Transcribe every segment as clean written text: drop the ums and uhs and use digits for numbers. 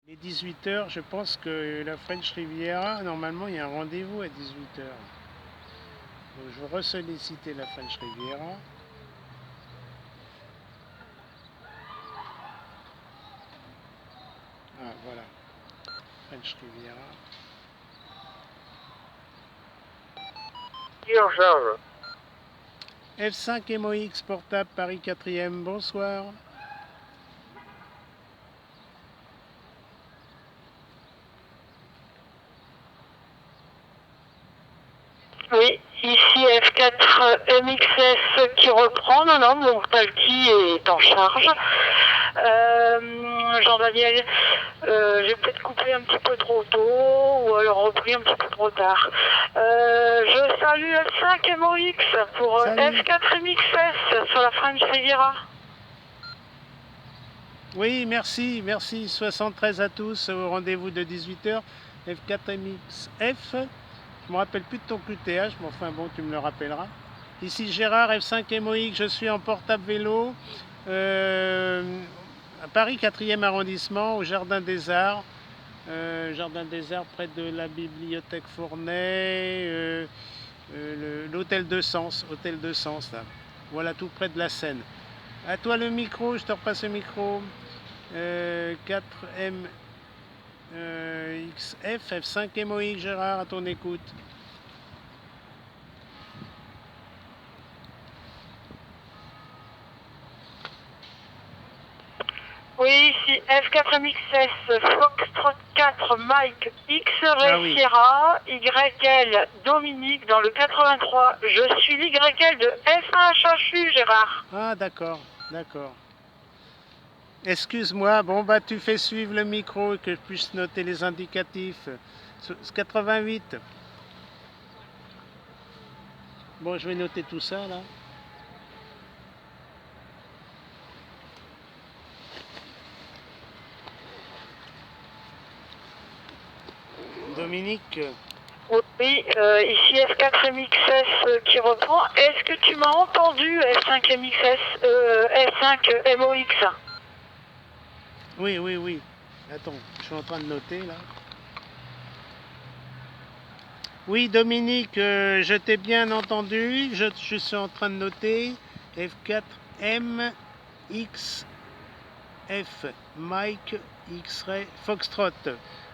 Il est 18 h, je pense que la French Riviera, normalement, il y a un rendez-vous à 18 h. Donc, je vais ressolliciter la French Riviera. Ah, voilà, French Riviera. Qui en charge? F5 MOX portable Paris 4e, bonsoir. Oui, ici F4 MXS qui reprend. Non, mon Palki est en charge. Jean-Daniel, j'ai peut-être coupé un petit peu trop tôt ou alors repris un petit peu trop tard. Je salue F5 MOX pour Salut. F4 MXS sur la French Riviera. Oui, merci, 73 à tous au rendez-vous de 18 h. F4MXF. Je me rappelle plus de ton QTH, mais enfin bon, tu me le rappelleras. Ici Gérard, F5 MOX, je suis en portable vélo, à Paris 4e arrondissement, au Jardin des Arts. Jardin des Arts près de la bibliothèque Fournay, l'hôtel de Sens, là. Voilà, tout près de la Seine. À toi le micro, je te repasse le micro. 4M XF, F5 MOX, Gérard, à ton écoute. Oui, ici F4MXS, Foxtrot 4, Mike, X-Ray Ah oui. Sierra, YL, Dominique dans le 83. Je suis l'YL de F1HHU, Gérard. Ah d'accord, d'accord. Excuse-moi, bon bah tu fais suivre le micro et que je puisse noter les indicatifs. 88. Bon, je vais noter tout ça là. Dominique. Oui, ici F4MXS qui reprend. Est-ce que tu m'as entendu F5MXS, F5 MOX? Oui, oui, oui. Attends, je suis en train de noter là. Oui, Dominique, je t'ai bien entendu. Je suis en train de noter. F4M XF Mike X-Ray Foxtrot.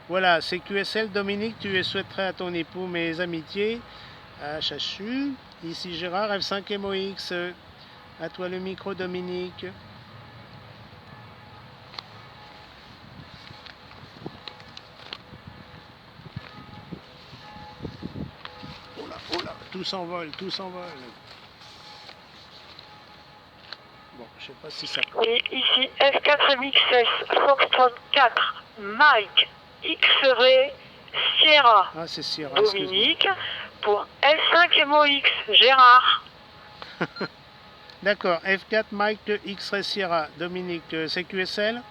Voilà, c'est QSL. Dominique, tu souhaiterais à ton époux mes amitiés. HHU. Ici Gérard, F5 MOX. À toi le micro, Dominique. Oh là, tout s'envole, tout s'envole. Bon, je sais pas si ça... Oui, ici F4MXS, Foxtrot 4, Mike, X-Ray, Sierra, Ah, c'est Sierra, Dominique, pour F5 MOX, Gérard. D'accord, F4 Mike X-Ray Sierra, Dominique, c'est QSL?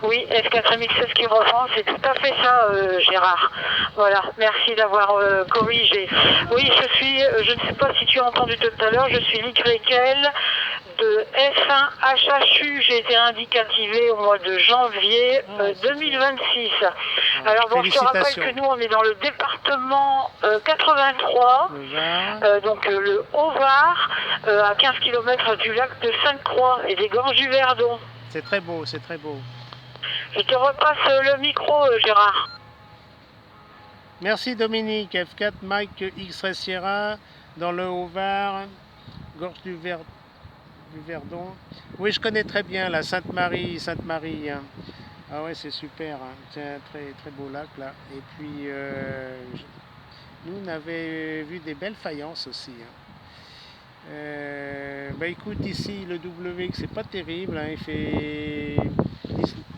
Oui, F4MXS qui reprend, c'est tout à fait ça, Gérard. Voilà, merci d'avoir corrigé. Oui, je ne sais pas si tu as entendu tout à l'heure, je suis l'YL de F1HHU. J'ai été indicativé au mois de janvier 2026. Alors bon, je te rappelle que nous, on est dans le département 83, donc le Haut-Var, à 15 km du lac de Sainte-Croix et des gorges du Verdon. C'est très beau, c'est très beau. Je te repasse le micro, Gérard. Merci Dominique. F4 Mike X-Ray Sierra dans le Haut-Var, gorge du Verdon. Oui, je connais très bien la Sainte-Marie. Hein. Ah ouais, c'est super. Hein. C'est un très, très beau lac là. Et puis, nous, on avait vu des belles faïences aussi. Hein. Bah écoute, ici, le WX, c'est pas terrible. Hein. Il fait...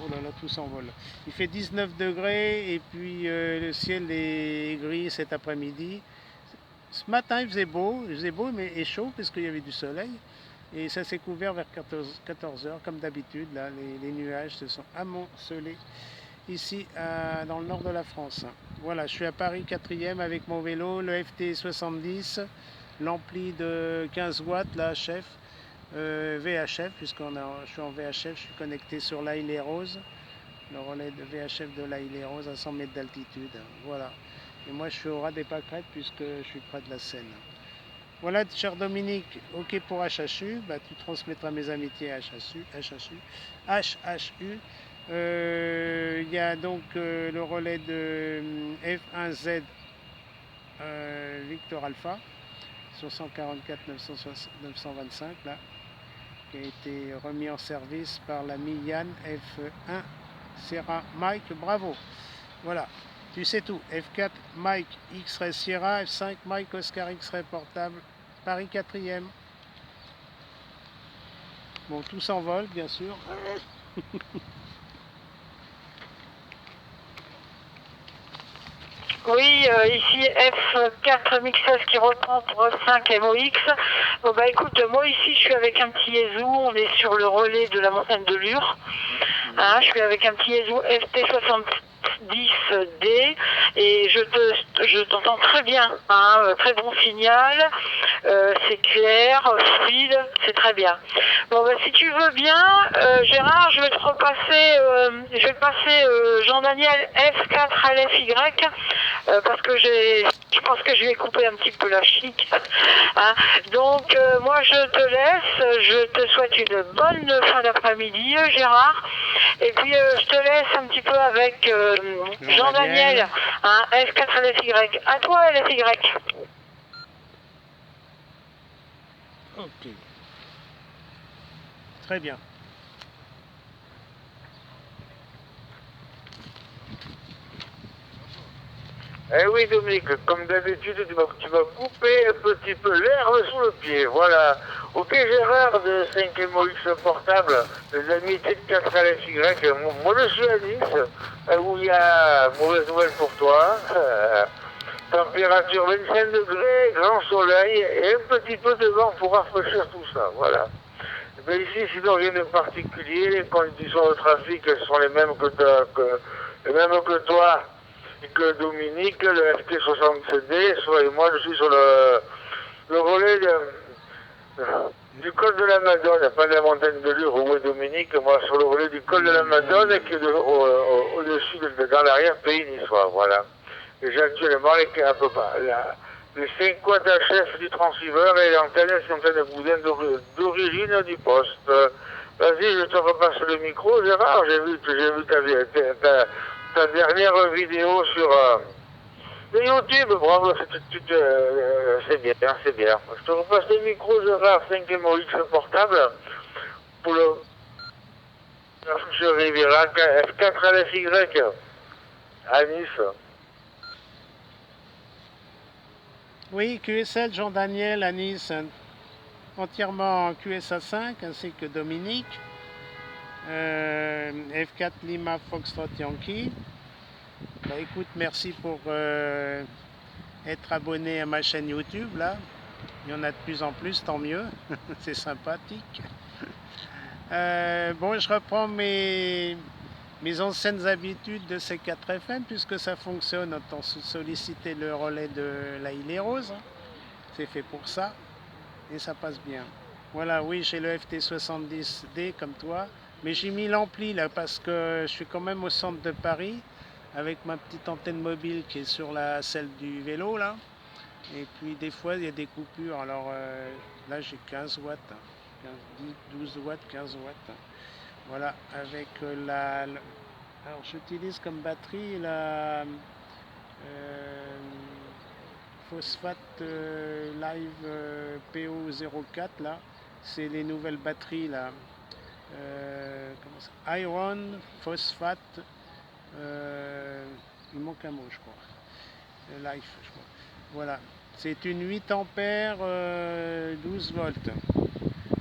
Oh là là, tout s'envole. Il fait 19 degrés et puis le ciel est gris cet après-midi. Ce matin, il faisait beau mais et chaud parce qu'il y avait du soleil. Et ça s'est couvert vers 14 heures, comme d'habitude. Là, les nuages se sont amoncelés ici dans le nord de la France. Voilà, je suis à Paris 4e avec mon vélo, le FT70, l'ampli de 15 watts, là, chef, VHF, je suis en VHF, je suis connecté sur l'Aille les Roses, le relais de VHF de l'Aille les Roses à 100 mètres d'altitude. Voilà. Et moi, je suis au ras des pâquerettes puisque je suis près de la Seine. Voilà, cher Dominique, ok pour HHU, bah, tu transmettras mes amitiés à HHU. Il y a donc le relais de F1Z Victor Alpha sur 144 925 là, qui a été remis en service par l'ami Yann F1 Sierra Mike, bravo. Voilà, tu sais tout. F4 Mike X-Ray Sierra, F5 Mike Oscar X-Ray portable, Paris 4e. Bon, tout s'envole bien sûr. Oui, ici F4 MX16 qui reprend pour F5 MOX. Bon bah écoute, moi ici je suis avec un petit Yezou, on est sur le relais de la montagne de Lure. Hein, je suis avec un petit Yezou FT70D et je t'entends très bien, hein, très bon signal, c'est clair, fluide, c'est très bien. Bon bah si tu veux bien, Gérard, je vais te repasser, je vais passer Jean-Daniel F4 LFY. Parce que je pense que je vais couper un petit peu la chic. Hein. Donc moi je te laisse, je te souhaite une bonne fin d'après-midi Gérard. Et puis je te laisse un petit peu avec Jean-Daniel, hein, F4 LFY. À toi LFY. Ok. Très bien. Eh oui Dominique, comme d'habitude, tu m'as coupé un petit peu l'herbe sous le pied, voilà. Ok Gérard de 5MOX portable, les amis T4 LFY, moi je suis à Nice, où il y a mauvaise nouvelle pour toi. Température 25 degrés, grand soleil et un petit peu de vent pour rafraîchir tout ça, voilà. Mais ici, sinon rien de particulier, les conditions de trafic sont les mêmes que toi et que Dominique, le FT60D, soit et moi je suis sur le relais du col de la Madone, pas de la montagne de Lure où est Dominique, moi sur le relais du col de la Madone qui est au-dessus dans l'arrière-pays niçois, voilà. Et j'ai actuellement les 5 watts à chef du transceiver et l'antenne sont en train de boudin d'origine du poste. Vas-y, je te repasse le micro, Gérard, j'ai vu ta dernière vidéo sur YouTube, bravo, c'est bien, c'est bien. Je te repasse le micro, Gérard, 5MOX portable, pour le sur Riviera F4 LFY à Nice. Oui, QSL Jean-Daniel à Nice, entièrement en QSA5 ainsi que Dominique. F4 Lima Foxtrot Yankee. Bah, écoute, merci pour être abonné à ma chaîne YouTube là. Il y en a de plus en plus, tant mieux. C'est sympathique. Bon, je reprends mes anciennes habitudes de C4FM puisque ça fonctionne autant solliciter le relais de l'Aille les Roses. C'est fait pour ça et ça passe bien. Voilà, oui, j'ai le FT70D comme toi, mais j'ai mis l'ampli là parce que je suis quand même au centre de Paris avec ma petite antenne mobile qui est sur celle du vélo là. Et puis des fois il y a des coupures. Alors là j'ai 15 watts, 12 watts, 15 watts. Voilà, avec alors j'utilise comme batterie la phosphate live PO04 là. C'est les nouvelles batteries là. Comment ça? Iron, phosphate, il manque un mot je crois. Life je crois. Voilà, c'est une 8 ampères 12 volts.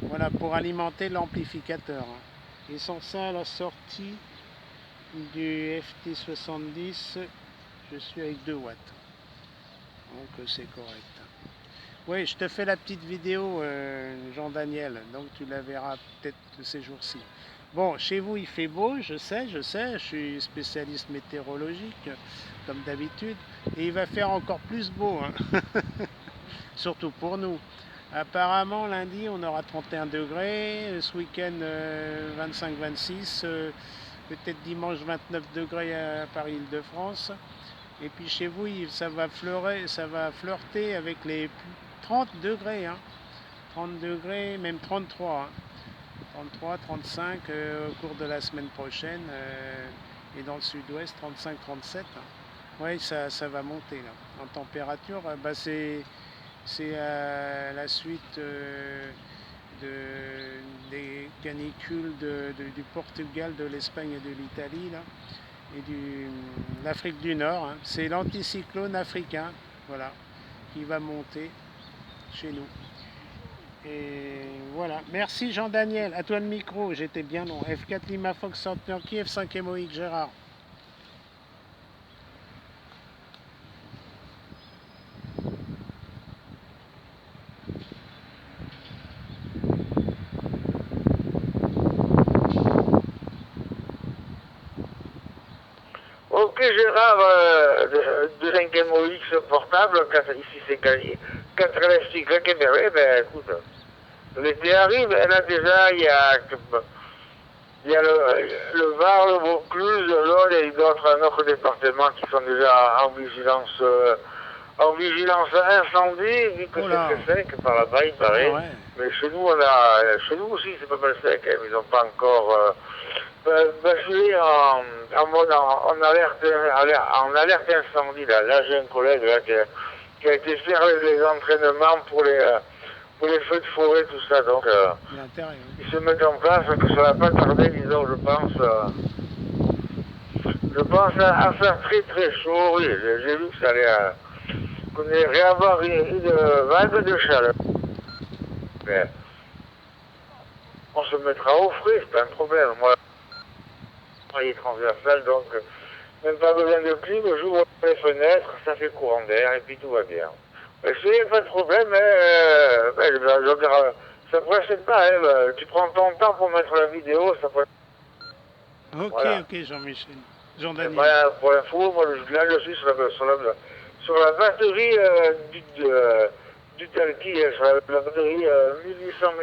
Voilà, pour alimenter l'amplificateur. Et sans ça, à la sortie du FT70, je suis avec 2 watts. Donc c'est correct. Oui, je te fais la petite vidéo, Jean-Daniel, donc tu la verras peut-être ces jours-ci. Bon, chez vous il fait beau, je sais, je suis spécialiste météorologique, comme d'habitude, et il va faire encore plus beau, hein. surtout pour nous. Apparemment, lundi, on aura 31 degrés, ce week-end 25-26, peut-être dimanche 29 degrés à Paris-Île-de-France. Et puis chez vous, ça va flirter avec les 30 degrés, hein. 30 degrés, même 33, hein. 33, 35 au cours de la semaine prochaine, et dans le sud-ouest, 35-37. Oui, ça va monter là. En température, bah, c'est la suite des canicules du Portugal, de l'Espagne et de l'Italie, là, et de l'Afrique du Nord, hein. C'est l'anticyclone africain, voilà, qui va monter chez nous. Et voilà. Merci Jean-Daniel. À toi le micro. J'étais bien long. F4 Lima Fox Yankee, F5 Moïse Gérard. Ok Gérard, de 5 MOX portable, ici c'est 4 LSI, ben écoute, l'été arrive, et là déjà il y a le Var, le Vaucluse, l'Aude et d'autres départements qui sont déjà en vigilance incendie, vu que c'est très sec par là-bas, il paraît. Ouais. Mais chez nous, chez nous aussi c'est pas mal sec, hein, ils n'ont pas encore basculé en alerte incendie. Là j'ai un collègue là, qui a été faire les entraînements pour les feux de forêt, tout ça, donc ils se mettent en place, que ça va pas tarder, disons, je pense à faire très très chaud, oui, j'ai vu que ça allait, qu'on allait avoir une vague de chaleur. Mais on se mettra au frais, c'est pas un problème. Moi, je suis transversal, donc même pas besoin de clim, j'ouvre les fenêtres, ça fait courant d'air, et puis tout va bien. C'est pas de problème, ça ne presse pas, hein, tu prends ton temps pour mettre la vidéo, ça presse. Ok, voilà. Ok, Jean-Michel. Jean-Daniel. Voilà, pour l'info, moi là je suis sur la batterie du Talki, sur la batterie 1800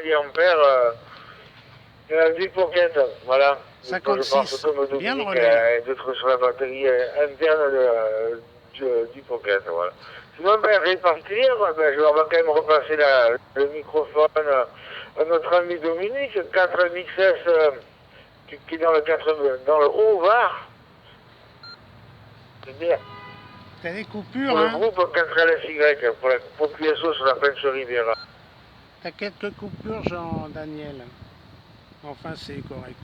mAh du Pocket, voilà. 56, bien le relais. Et d'autres sur la batterie interne du Pocket, voilà. Sinon, répartir, je vais quand même repasser le microphone à notre ami Dominique, 4 MXS, qui est dans le Haut-Var. C'est-à-dire, t'as des coupures, pour hein? le groupe 4LSY, pour QSO sur la French Riviera. T'as quelques coupures, Jean-Daniel. Enfin, c'est correct.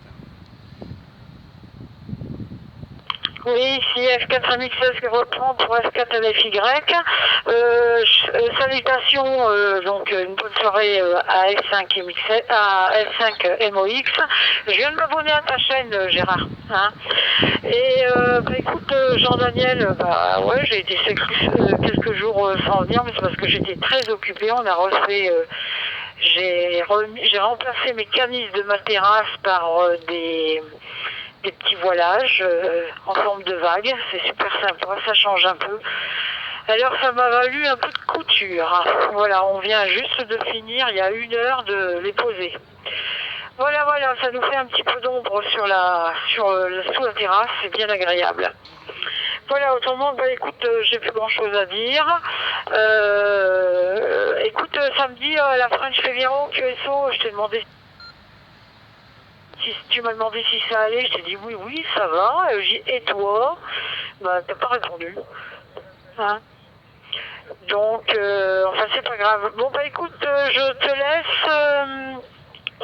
Oui, ici F4 MXS qui reprend pour F4 LFY. Salutations, donc une bonne soirée à F5 MXS, à F5 MOX. Je viens de m'abonner à ta chaîne, Gérard. Hein. Et écoute, Jean-Daniel, ouais, j'ai été quelques jours sans venir, mais c'est parce que j'étais très occupée. On a refait, j'ai remplacé mes canisses de ma terrasse par des petits voilages en forme de vague, c'est super sympa, ça change un peu. Alors ça m'a valu un peu de couture. Voilà, on vient juste de finir, il y a 1 heure de les poser. Voilà, ça nous fait un petit peu d'ombre sous la terrasse, c'est bien agréable. Voilà, autrement, écoute, j'ai plus grand chose à dire. Écoute, samedi, la French Riviera QSO, je t'ai demandé. Si tu m'as demandé si ça allait, je t'ai dit oui, ça va. Et toi? T'as pas répondu. Hein? Donc, enfin, c'est pas grave. Bon, écoute, je te laisse,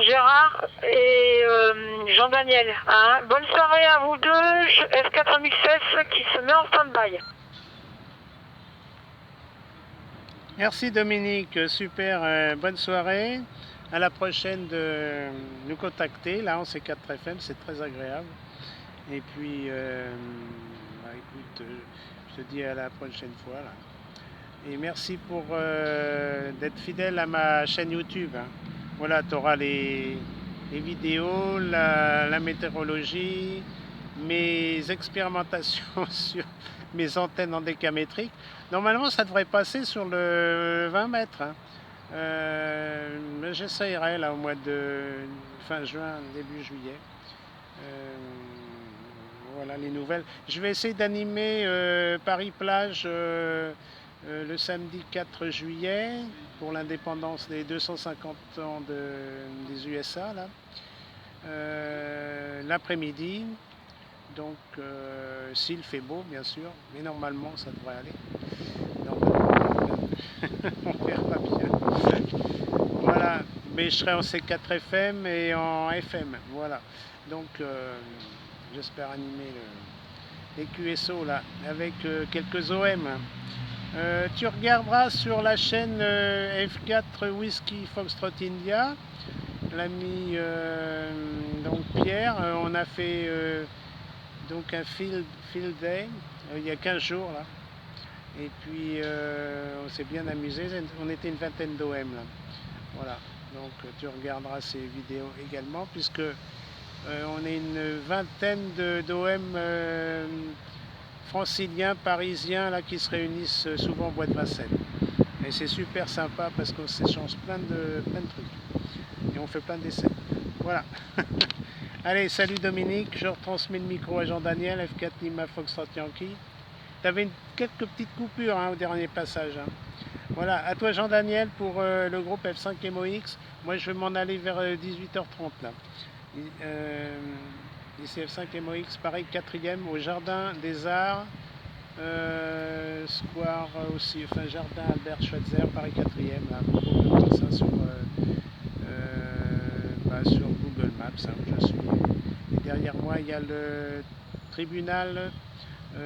Gérard et Jean-Daniel. Hein? Bonne soirée à vous deux. F4 MXS qui se met en stand-by. Merci Dominique, super, bonne soirée. À la prochaine de nous contacter. Là, on C4 FM, c'est très agréable. Et puis, écoute, je te dis à la prochaine fois. Là. Et merci pour d'être fidèle à ma chaîne YouTube. Hein. Voilà, tu auras les vidéos, la météorologie, mes expérimentations sur mes antennes en décamétrique. Normalement, ça devrait passer sur le 20 mètres. Hein. Mais j'essayerai là au mois de fin juin, début juillet. Voilà les nouvelles. Je vais essayer d'animer Paris-Plage le samedi 4 juillet pour l'indépendance des 250 ans des USA là. L'après-midi. Donc, s'il fait beau, bien sûr, mais normalement, ça devrait aller. Normalement, on verra bien. Voilà, mais je serai en C4 FM et en FM, voilà. Donc, j'espère animer les QSO là, avec quelques OM. Tu regarderas sur la chaîne F4 Whisky Foxtrot India, l'ami donc Pierre, on a fait donc un field day il y a 15 jours là. Et puis on s'est bien amusé, on était une vingtaine d'OM là. Voilà, donc tu regarderas ces vidéos également puisque on est une vingtaine d'OM franciliens, parisiens là qui se réunissent souvent au bois de Vincennes. Et c'est super sympa parce qu'on s'échange plein de trucs. Et on fait plein d'essais. Voilà. Allez, salut Dominique, je retransmets le micro à Jean-Daniel, F4 Lima Foxtrot Yankee. Tu avais quelques petites coupures hein, au dernier passage. Hein. Voilà, à toi Jean-Daniel pour le groupe F5 MOX. Moi je vais m'en aller vers 18h30 là. Ici F5 MOX, pareil, 4e au Jardin des Arts, Square aussi, enfin Jardin Albert Schweitzer, pareil 4e, là, pour ça sur Google Maps hein, où je suis. Et derrière moi il y a le tribunal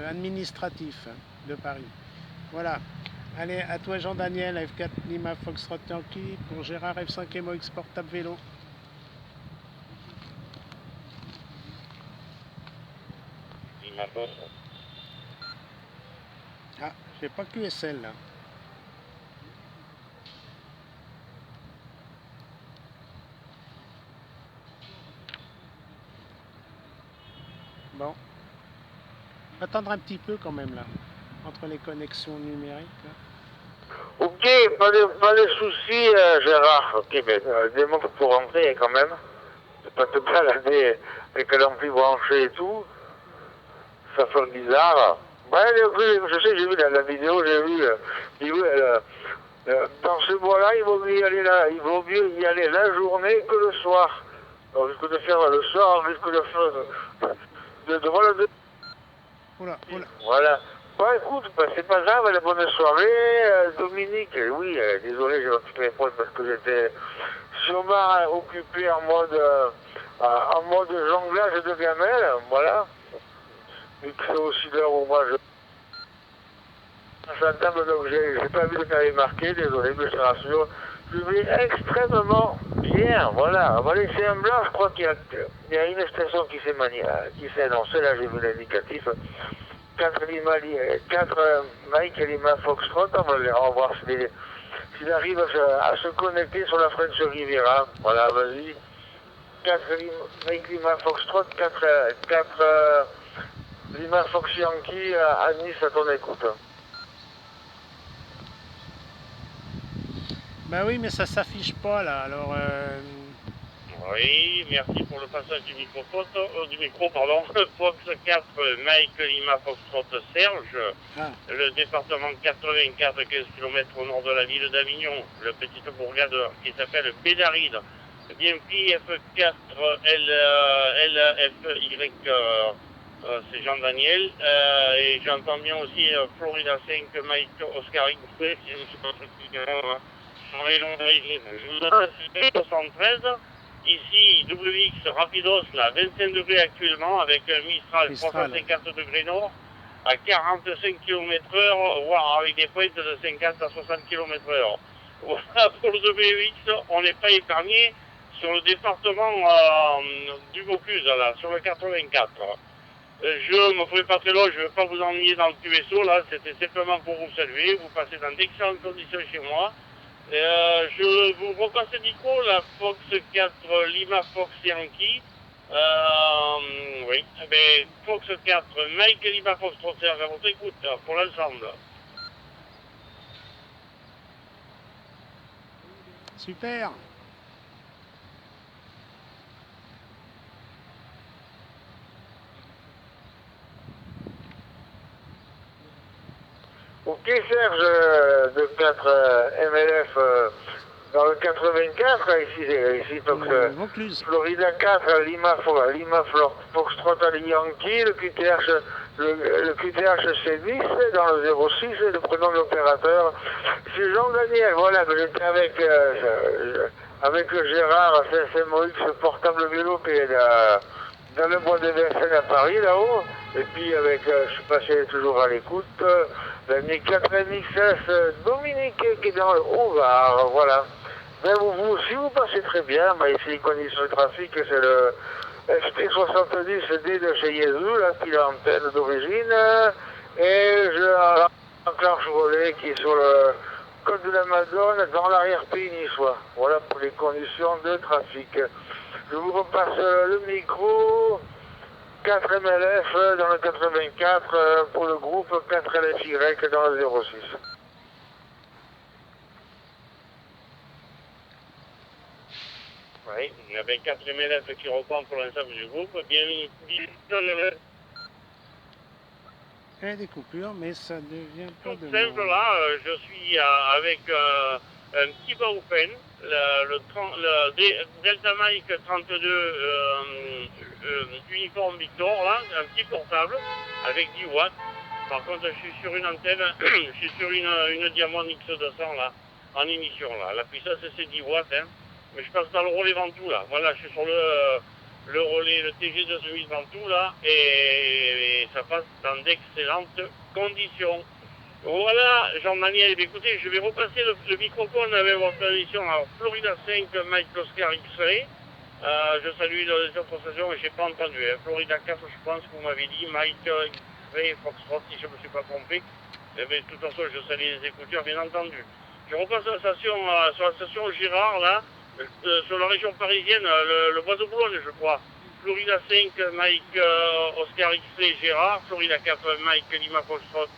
administratif de Paris. Voilà. Allez, à toi Jean-Daniel, F4 Lima Foxtrot Yankee pour Gérard F5 MOX portable vélo. Ah, j'ai pas QSL là. Bon. Attendre un petit peu quand même là, entre les connexions numériques. Là. Ok, pas de soucis Gérard. Ok, mais démontre pour rentrer quand même. Pas te balader avec l'ampli branché et tout. Ça fait bizarre. Ouais, je sais, j'ai vu la vidéo, j'ai vu, dans ce bois-là, il vaut mieux y aller la journée que le soir. On risque de faire le soir, on risque de faire Oula. Voilà. Bon, écoute, c'est pas grave, la bonne soirée, Dominique. Oui, désolé, j'ai repris les points parce que j'étais sûrement occupé en mode jonglage de gamelle, voilà. Et que c'est aussi l'heure où moi j'entends, donc j'ai pas vu que tu avais marqué, désolé, mais je te rassure. Je vais extrêmement bien, voilà. On va laisser un blanc, je crois qu'il y a une extension qui s'est annoncée, là j'ai vu l'indicatif. 4 Mike Lima Foxtrot, on va voir s'il arrive à se connecter sur la French Riviera. Voilà, vas-y. 4 Mike Lima Foxtrot, 4 Lima Fox Yankee à Nice à ton écoute. Bah oui, mais ça s'affiche pas là, alors... Oui, merci pour le passage du micro, Fox 4, Mike Lima Foxtrot Serge, le département 84, 15 km au nord de la ville d'Avignon, le petite bourgade qui s'appelle Bédaride, bien pris F4 LFY, c'est Jean-Daniel, et j'entends bien aussi Florida 5, Mike Oscar X, sur les longs je 73. Ici, WX Rapidos, là, 25 degrés actuellement, avec un Mistral 350 degrés nord, à 45 km/h, voire avec des pointes de 50 à 60 km/h. Voilà, pour le WX, on n'est pas épargné sur le département du Vaucluse, là, sur le 84. Je me ferai pas très long, je ne vais pas vous ennuyer dans le QSO, là, c'était simplement pour vous saluer, vous passez dans d'excellentes conditions chez moi. Je vous repasse le micro, la Fox 4 Lima Fox Yankee, Oui. Eh ben, Fox 4, Mike Lima Foxtrot, Serge, à votre écoute, pour l'ensemble. Super. Ok Serge, de 4 MLF dans le 84, ici donc Vaucluse. Florida 4, Lima Foxtrot à Yankee, le QTH c'est 10 dans le 06, le prénom de l'opérateur. C'est Jean-Daniel, voilà, que j'étais avec Gérard, c'est Moïse, ce portable vélo qui est dans le bois de Vincennes à Paris, là-haut. Et puis avec, je suis passé toujours à l'écoute, la MX4 MXS Dominique qui est dans le Haut-Var, voilà. Ben vous aussi, vous passez très bien. Ben, ici, les conditions de trafic, c'est le ST70D de chez Yezu, là, qui est l'antenne d'origine. Et je enclenche Relais qui est sur le Côte de la Madone, dans l'arrière-pays niçois. Voilà pour les conditions de trafic. Je vous repasse le micro. 4 MLF dans le 84 pour le groupe 4 LFY dans le 06. Oui, il y avait 4 MLF qui reprend pour l'ensemble du groupe. Bienvenue dans le... Il y a des coupures, mais ça devient pas Tout de simple moi. là, je suis avec un petit Baufen, le Delta Mike 32 uniforme Victor, là, un petit portable avec 10 watts. Par contre, je suis sur une antenne, je suis sur une Diamond X200 là, en émission là. La puissance c'est 10 watts, hein. Mais je passe dans le relais Ventoux là. Voilà, je suis sur le relais, le TG2000 Ventoux là, et ça passe dans d'excellentes conditions. Voilà, Jean-Daniel, écoutez, je vais repasser le microphone avec votre émission. Alors, Florida 5, Mike Oscar X-Ray. Je salue les autres stations, mais je n'ai pas entendu. Hein. Florida 4, je pense que vous m'avez dit, Mike X-Ray, Foxtrot, si je ne me suis pas trompé. Eh bien, de toute façon, je salue les écouteurs, bien entendu. Je repasse sur la station Girard, là, sur la région parisienne, le bois de Boulogne, je crois. Florida 5, Mike Oscar X-Ray Gérard. Florida 4, Mike Lima Foxtrot.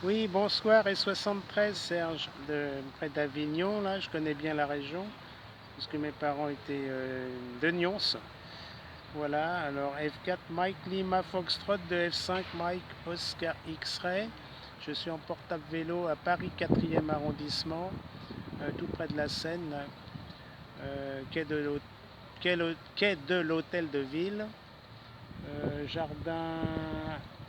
Oui, bonsoir, et 73 Serge, près d'Avignon, là, je connais bien la région, parce que mes parents étaient de Nyons. Voilà, alors F4 Mike Lima Foxtrot de F5 Mike Oscar X-Ray. Je suis en portable vélo à Paris 4e arrondissement, tout près de la Seine, là, quai de l'hôtel de ville, jardin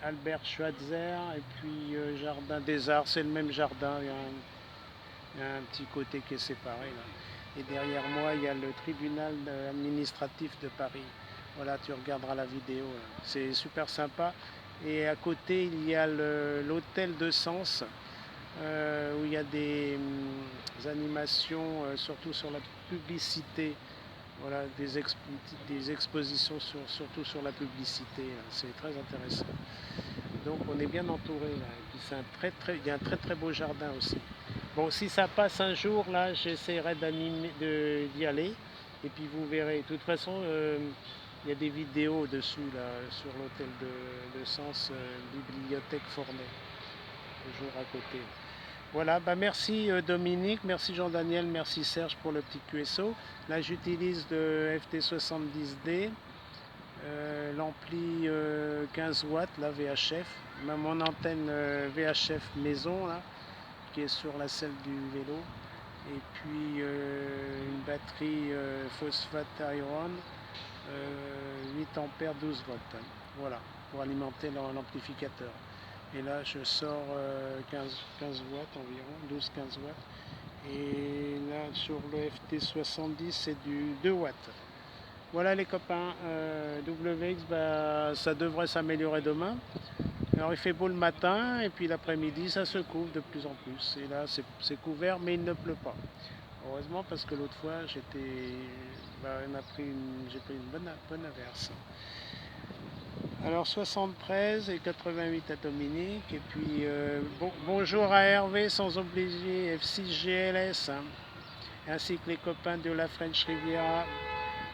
Albert Schweitzer et puis jardin des Arts, c'est le même jardin, il y a un petit côté qui est séparé là. Et derrière moi il y a le tribunal administratif de Paris. Voilà, tu regarderas la vidéo, c'est super sympa. Et à côté il y a l'hôtel de Sens, où il y a des animations, surtout sur la publicité. Voilà, des expositions surtout sur la publicité, c'est très intéressant. Donc on est bien entouré là. Et puis il y a un très beau jardin aussi. Bon, si ça passe un jour là, j'essaierai d'y aller. Et puis vous verrez. De toute façon, il y a des vidéos dessus là, sur l'hôtel de Sens, bibliothèque Fornet, toujours à côté. Voilà, bah merci Dominique, merci Jean-Daniel, merci Serge pour le petit QSO. Là j'utilise le FT70D, l'ampli 15 watts, la VHF, mon antenne VHF maison là, qui est sur la selle du vélo, et puis une batterie phosphate iron, 8 ampères 12 volts. Voilà, pour alimenter l'amplificateur. Et là je sors 15 watts environ, 12-15 watts. Et là sur le FT70 c'est du 2 watts. Voilà les copains, WX, bah, ça devrait s'améliorer demain. Alors il fait beau le matin et puis l'après-midi ça se couvre de plus en plus. Et là c'est couvert mais il ne pleut pas. Heureusement parce que l'autre fois j'ai pris une bonne averse. Alors 73 et 88 à Dominique, et puis bonjour à Hervé, sans oublier F6 GLS, hein. ainsi que les copains de la French Riviera.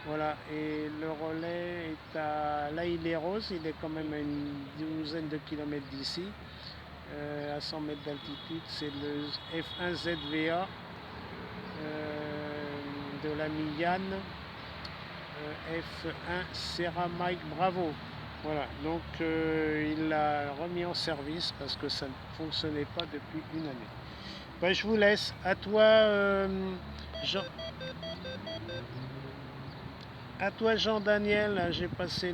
Voilà, et le relais est là il est rose, il est quand même à une douzaine de kilomètres d'ici, à 100 mètres d'altitude. C'est le F1 ZVA de la Millane, F1 Sierra Mike Bravo. Voilà, donc il l'a remis en service parce que ça ne fonctionnait pas depuis une année. Ben, je vous laisse. À toi, Jean. À toi, Jean-Daniel. J'ai passé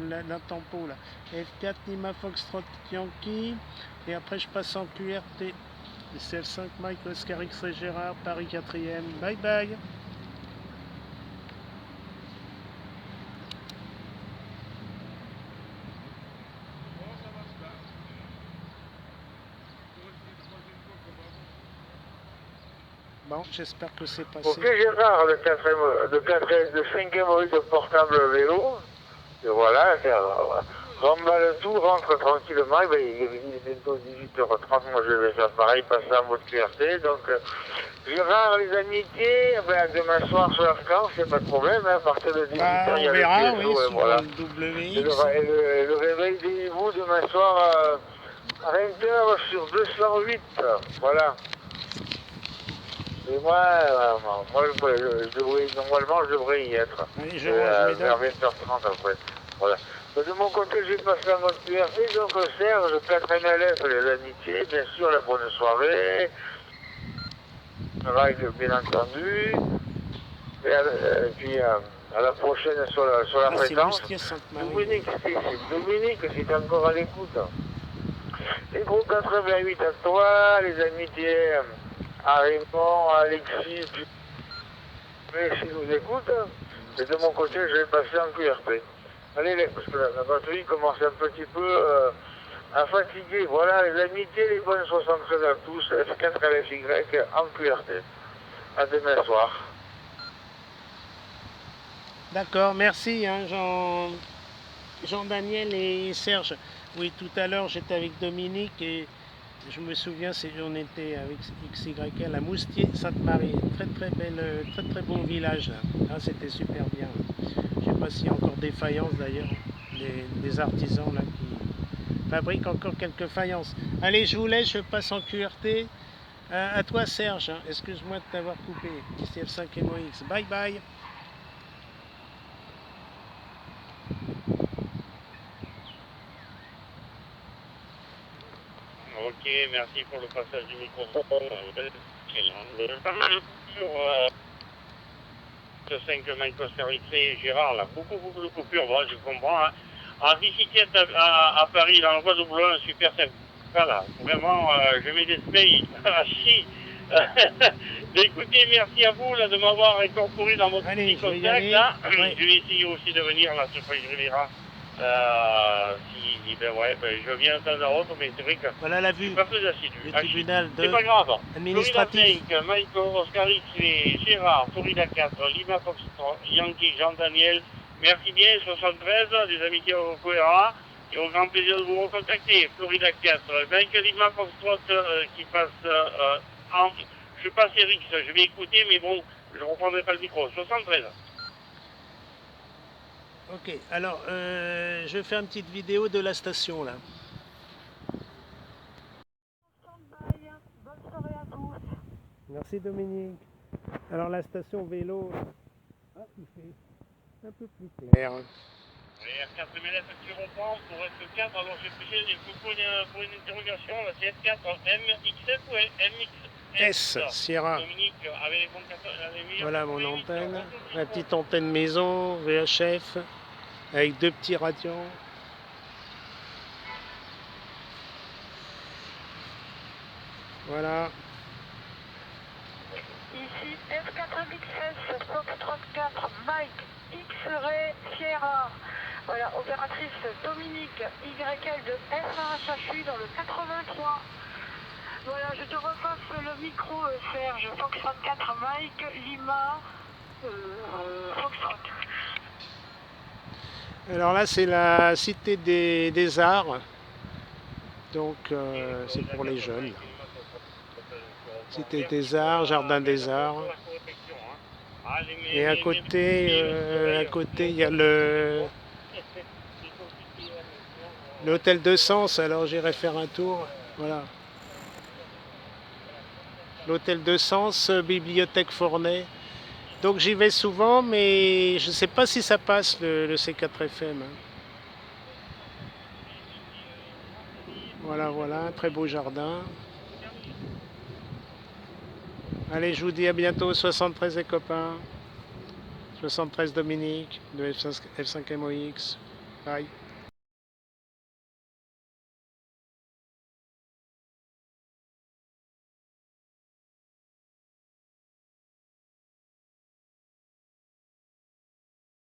la tempo là. F4 Lima Foxtrot Yankee. Et après, je passe en QRT. CL5 Mike Oscar X Gérard, Paris 4e. Bye bye. Bon, j'espère que c'est passé. Ok Gérard, le 5e rythme portable vélo. Et voilà, remballe tout, rentre tranquillement. Il est bientôt 18h30, moi je vais faire pareil, passer en mode QRT. Donc Gérard, les amitiés, demain soir sur Arcan, c'est pas de problème, à partir de 18h, il y a on verra, le oui, TSO, sur voilà. le WX. Et le réveil des niveaux demain soir à 20h sur 208, voilà. Et moi, normalement, je devrais y être. Oui, je vers 20h30 après. Voilà. De mon côté, j'ai passé à mon QRT, donc Serge, 4 MLF, les amitiés, bien sûr, la bonne soirée. Ride, bien entendu. Et puis, à la prochaine sur la fréquence. Dominique, si t'es encore à l'écoute. Les gros 88 à toi, les amitiés à Raymond, à Alexis, s'ils nous écoutent. Et de mon côté, je vais passer en QRT. Allez, parce que la batterie commence un petit peu à fatiguer. Voilà, les amitiés, les bonnes 73 à tous, F4 LFY en QRT. À demain soir. D'accord, merci hein, Jean-Daniel et Serge. Oui, tout à l'heure j'étais avec Dominique et je me souviens, on était avec XYL à Moustier, Sainte-Marie. Très belle, très bon village là. Ah, c'était super bien. Je sais pas s'il y a encore des faïences d'ailleurs, des artisans là qui fabriquent encore quelques faïences. Allez, je vous laisse, je passe en QRT. À toi Serge, hein. Excuse-moi de t'avoir coupé. ICF5 MOX. Bye bye. Ok, merci pour le passage du micro. Ce 5 Mike Oscar X et Gérard, là, beaucoup de coupures, bon, je comprends. Hein. En bicyclette à Paris, dans le bois de Boulogne, super sympa. Voilà, vraiment, je mets des smails à chier. Écoutez, merci à vous là, de m'avoir incorporé dans votre petit contact. Là. Ouais. Je vais essayer aussi de venir là, sur Paris Riviera. Je viens de temps à autre, mais c'est vrai que voilà la vue. Je suis pas plus assidu. Le tribunal c'est pas grave. administratif. Florida 5, Michael, Oscar X, Gérard, Florida 4, Lima Foxtrot, Yankee, Jean-Daniel. Merci bien, 73, des amitiés au Coera. Et au grand plaisir de vous recontacter. Florida 4, Mike Lima Foxtrot qui passe en... Je passe Eric, je vais écouter, mais bon, je ne reprendrai pas le micro. 73. Ok, alors je vais faire une petite vidéo de la station là. Bonne soirée à tous. Merci Dominique. Alors la station vélo, il fait un peu plus clair. R4 MLF qui reprend pour F4, alors j'ai pris des coups pour une interrogation, la CF4 MXF ou MXS Sierra. Dominique avait les bons voilà mon antenne, la petite antenne maison, VHF, avec 2 petits radios. Voilà. Ici F4MXS, Fox 34, Mike, X-Ray, Sierra. Voilà, opératrice Dominique YL de F1HU dans le 83. Voilà, je te repasse le micro, Serge, Fox 34, Mike, Lima, Fox 34. Alors là, c'est la cité des arts. Donc, c'est pour les jeunes. Cité des arts, jardin des arts. Et à côté, il y a l'hôtel de Sens, alors j'irai faire un tour. Voilà. L'hôtel de Sens, bibliothèque Fournay. Donc j'y vais souvent, mais je ne sais pas si ça passe le C4 FM. Voilà, voilà, un très beau jardin. Allez, je vous dis à bientôt, 73 les copains. 73 Dominique, de F5MOX. Bye.